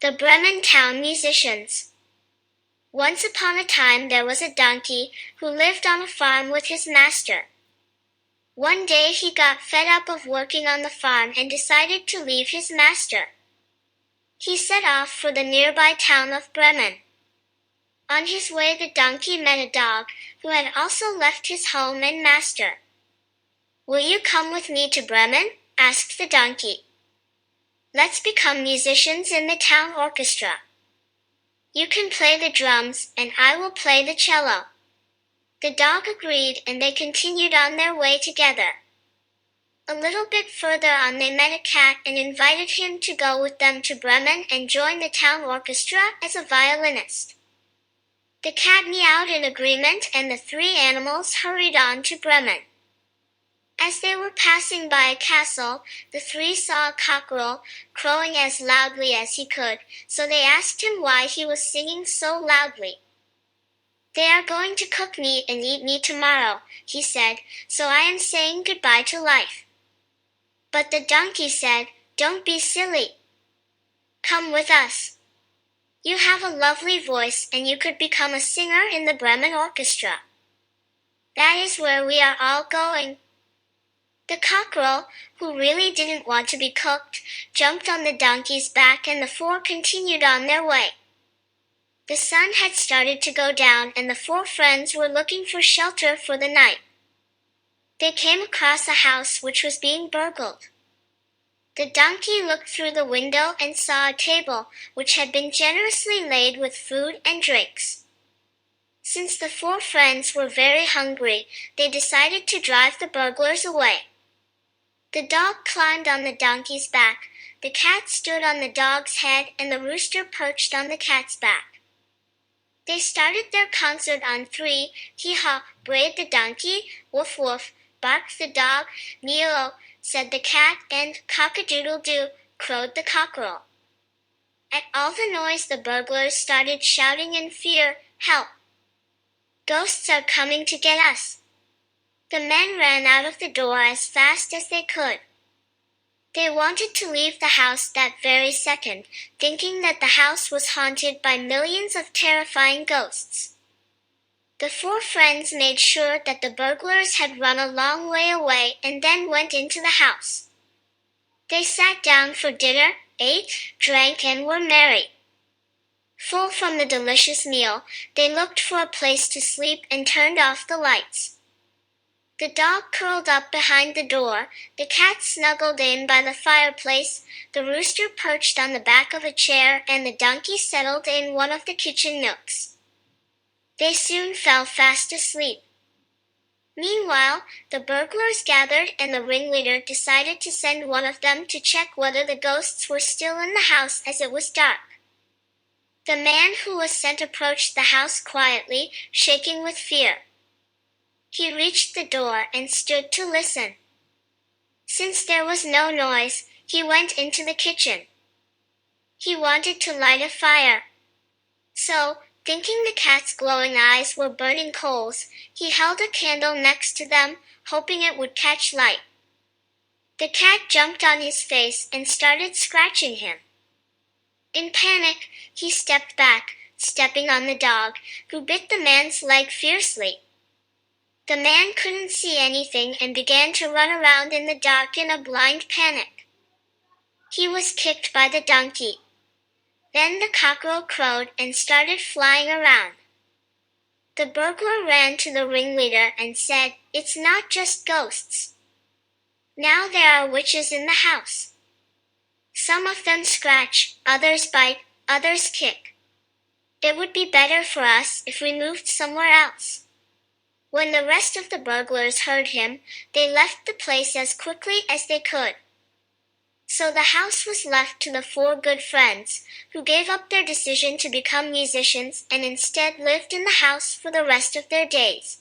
The Bremen Town Musicians. Once upon a time there was a donkey who lived on a farm with his master. One day he got fed up of working on the farm and decided to leave his master. He set off for the nearby town of Bremen. On his way the donkey met a dog who had also left his home and master. "Will you come with me to Bremen?" asked the donkey. "Let's become musicians in the town orchestra. You can play the drums and I will play the cello." The dog agreed and they continued on their way together. A little bit further on they met a cat and invited him to go with them to Bremen and join the town orchestra as a violinist. The cat meowed in agreement and the three animals hurried on to Bremen. As they were passing by a castle, the three saw a cockerel crowing as loudly as he could, so they asked him why he was singing so loudly. "They are going to cook me and eat me tomorrow," he said, "so I am saying goodbye to life." But the donkey said, "Don't be silly. Come with us. You have a lovely voice and you could become a singer in the Bremen Orchestra. That is where we are all going." The cockerel, who really didn't want to be cooked, jumped on the donkey's back and the four continued on their way. The sun had started to go down and the four friends were looking for shelter for the night. They came across a house which was being burgled. The donkey looked through the window and saw a table which had been generously laid with food and drinks. Since the four friends were very hungry, they decided to drive the burglars away. The dog climbed on the donkey's back, the cat stood on the dog's head, and the rooster perched on the cat's back. They started their concert on three. Hee-haw, brayed the donkey. Woof woof, barked the dog. Meow, said the cat, and cock-a-doodle-doo, crowed the cockerel. At all the noise the burglars started shouting in fear, "Help! Ghosts are coming to get us!" The men ran out of the door as fast as they could. They wanted to leave the house that very second, thinking that the house was haunted by millions of terrifying ghosts. The four friends made sure that the burglars had run a long way away and then went into the house. They sat down for dinner, ate, drank, and were merry. Full from the delicious meal, they looked for a place to sleep and turned off the lights. The dog curled up behind the door, the cat snuggled in by the fireplace, the rooster perched on the back of a chair, and the donkey settled in one of the kitchen nooks. They soon fell fast asleep. Meanwhile, the burglars gathered and the ringleader decided to send one of them to check whether the ghosts were still in the house as it was dark. The man who was sent approached the house quietly, shaking with fear. He reached the door and stood to listen. Since there was no noise, he went into the kitchen. He wanted to light a fire. So, thinking the cat's glowing eyes were burning coals, he held a candle next to them, hoping it would catch light. The cat jumped on his face and started scratching him. In panic, he stepped back, stepping on the dog, who bit the man's leg fiercely. The man couldn't see anything and began to run around in the dark in a blind panic. He was kicked by the donkey. Then the cockerel crowed and started flying around. The burglar ran to the ringleader and said, "It's not just ghosts. Now there are witches in the house. Some of them scratch, others bite, others kick. It would be better for us if we moved somewhere else." When the rest of the burglars heard him, they left the place as quickly as they could. So the house was left to the four good friends, who gave up their decision to become musicians and instead lived in the house for the rest of their days.